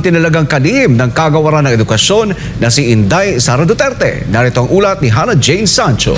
itinalagang kalihim ng kagawaran ng edukasyon na si Inday Sara Duterte. Narito ang ulat ni Hannah Jane Sancho.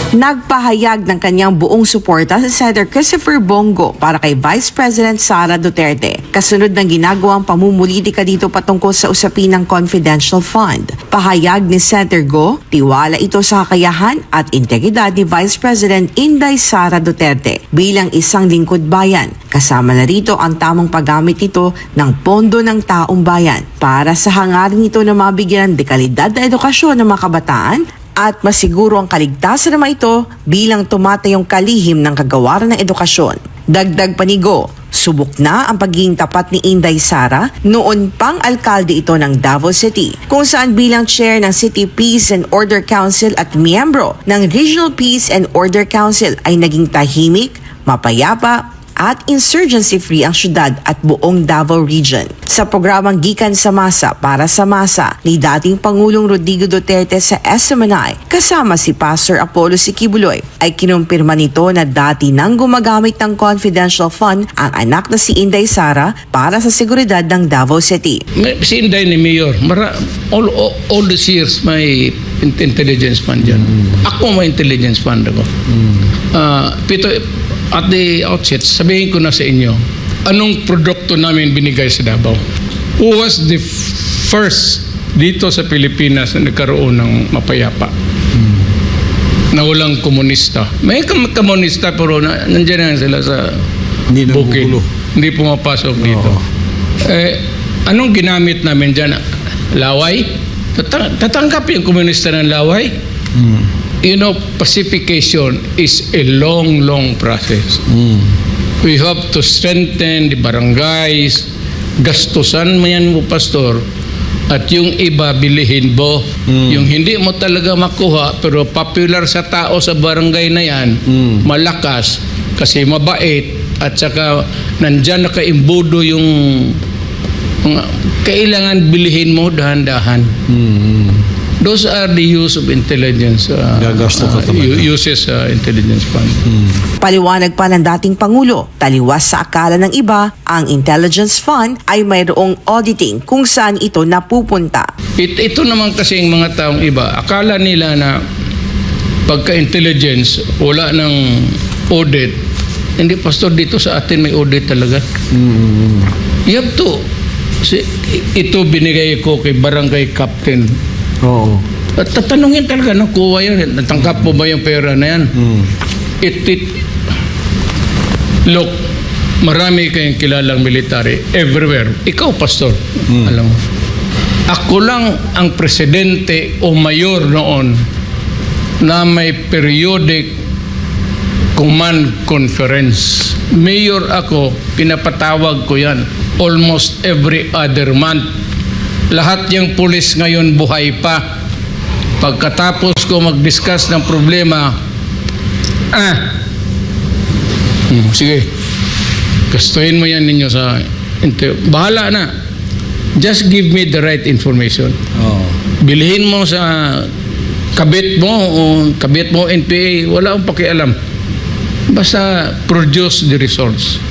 Nagpahayag ng kanyang buong suporta si Senator Christopher Bongo para kay Vice President Sara Duterte, kasunod ng ginagawang pamumulitika dito patungkol sa usapin ng confidential fund. Pahayag ni Senator Go, tiwala ito sa kakayahan at integridad ni Vice President Inday Sara Duterte bilang isang lingkod bayan. Kasama na rito ang tamang paggamit nito ng pondo ng taong bayan para sa hangarin nito na mabigyan ng dekalidad na edukasyon ng mga kabataan at masiguro ang kaligtasan naman ito bilang tumatayong kalihim ng kagawaran ng edukasyon. Dagdag panigo, subok na ang pagiging tapat ni Inday Sara noon pang alkalde ito ng Davao City, kung saan bilang chair ng City Peace and Order Council at miyembro ng Regional Peace and Order Council ay naging tahimik, mapayapa, at insurgency-free ang syudad at buong Davao Region. Sa programang Gikan sa Masa para sa Masa ni dating Pangulong Rodrigo Duterte sa SMNI, kasama si Pastor Apollo Siquibuloy, ay kinumpirma nito na dati nang gumagamit ng confidential fund ang anak na si Inday Sara para sa seguridad ng Davao City. Si Inday ni Mayor, all these years may intelligence fund yan. Ako may intelligence fund ako. At the outset, sabihin ko na sa inyo, anong produkto namin binigay sa Davao? Who was the first dito sa Pilipinas na nagkaroon ng mapayapa? Na walang komunista. May komunista pero nandiyan na sila sa bukid. Hindi pumapasok dito. Anong ginamit namin dyan? Laway? Tatanggap yung komunista ng laway? You know, pacification is a long process. We have to strengthen the barangays, gastusan mo yan mo, pastor, at yung iba bilihin mo. Yung hindi mo talaga makuha, pero popular sa tao sa barangay na yan, malakas, kasi mabait, at saka nandyan nakaimbudo yung kailangan bilihin mo dahan-dahan. Those are the use of intelligence, uses intelligence fund. Paliwanag pa ng dating Pangulo, taliwas sa akala ng iba, ang intelligence fund ay mayroong auditing kung saan ito napupunta. Ito naman kasi yung mga taong iba, akala nila na pagka-intelligence, wala ng audit. Hindi, pastor, dito sa atin may audit talaga. You have to. Ito binigay ko kay barangay captain. Oo. At tatanungin talaga, nakuha yan. Natangkap mo ba yung pera na yan? Look, marami kayong kilalang military everywhere. Ikaw, pastor, alam mo. Ako lang ang presidente o mayor noon na may periodic command conference. Mayor ako, pinapatawag ko yan almost every other month. Lahat yung pulis ngayon buhay pa. Pagkatapos ko mag-discuss ng problema, sige, gastuhin mo yan ninyo sa bahala na. Just give me the right information. Bilhin mo sa kabit mo o kabit mo NPA, wala akong pakialam. Basta produce the results.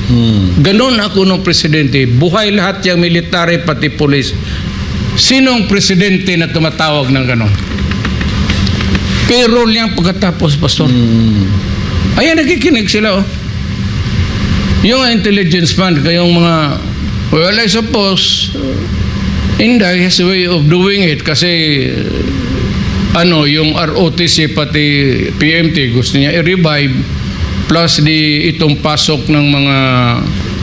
Ganon ako ng presidente. Buhay lahat yung military pati pulis. Sinong presidente na tumatawag ng ganon? Payroll niyang pagkatapos, pastor. Ayan, nakikinig sila. Yung intelligence fund, kayong mga, well, I suppose, Inday has a way of doing it kasi yung ROTC pati PMT gusto niya i-revive plus itong pasok ng mga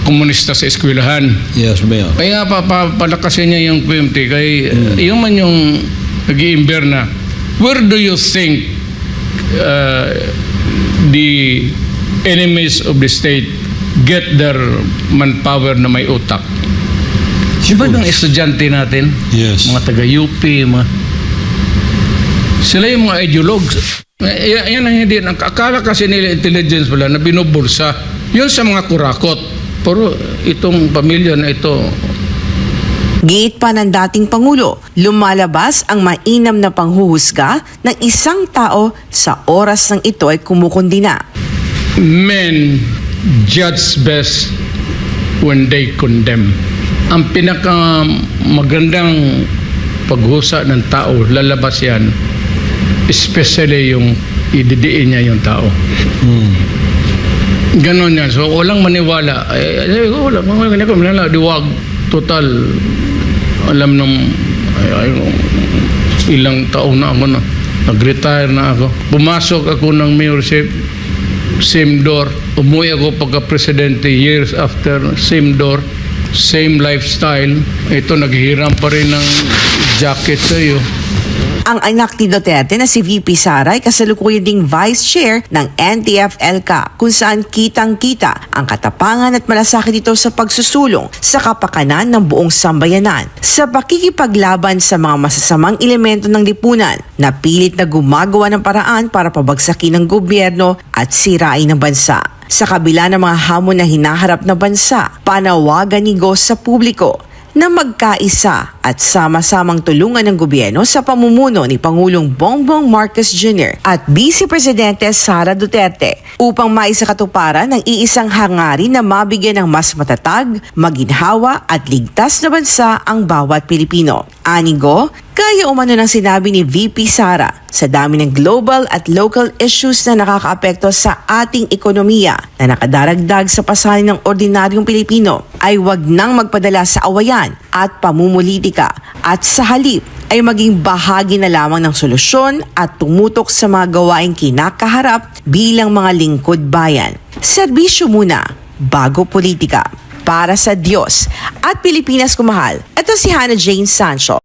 komunista sa eskwelahan. Yes, Mayor. Kaya nga palakasin niya yung PMT. Kaya yung man yung nag-iimber na, where do you think the enemies of the state get their manpower na may utak? Diba ng estudyante natin? Yes. Mga taga-UP, sila yung mga ideologues. Yan ang hindi. Akala kasi nila intelligence pala na binubulsa. Yun sa mga kurakot. Pero itong pamilya na ito. Giit pa ng dating Pangulo, lumalabas ang mainam na panghuhusga ng isang tao sa oras ng ito ay kumukundi na. Men judge best when they condemn. Ang pinaka magandang paghusa ng tao, lalabas yan, especially yung ididiin niya yung tao. Ganon yan. So, walang maniwala. Walang diwag. Total. Alam ng ilang taon na ako na. Nag-retire na ako. Pumasok ako ng mayorship. Same door. Umuwi ako pagka-presidente years after. Same door. Same lifestyle. Ito, naghihiram pa rin ng jacket sa'yo. Ang anak ni Duterte na si VP Sara ay kasalukuyan ding vice chair ng NTF-ELCA kung saan kitang-kita ang katapangan at malasakit ito sa pagsusulong sa kapakanan ng buong sambayanan sa pakikipaglaban sa mga masasamang elemento ng lipunan na pilit na gumagawa ng paraan para pabagsakin ng gobyerno at sirain ng bansa. Sa kabila ng mga hamon na hinaharap na bansa, panawagan ni Go sa publiko na magkaisa at sama-samang tulungan ng gobyerno sa pamumuno ni Pangulong Bongbong Marcos Jr. at Vice Presidente Sara Duterte upang maisakatuparan ng iisang hangarin na mabigyan ng mas matatag, maginhawa at ligtas na bansa ang bawat Pilipino. Anigo, kaya umano ng sinabi ni VP Sara sa dami ng global at local issues na nakakaapekto sa ating ekonomiya na nakadaragdag sa pasanin ng ordinaryong Pilipino ay wag nang magpadala sa awayan at pamumulitika at sa halip ay maging bahagi na lamang ng solusyon at tumutok sa mga gawaing kinakaharap bilang mga lingkod bayan. Serbisyo muna, bago politika. Para sa Diyos at Pilipinas kumahal, ito si Hannah Jane Sancho.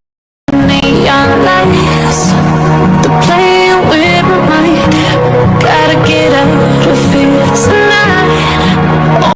Neon lights, the playing with my mind. Gotta get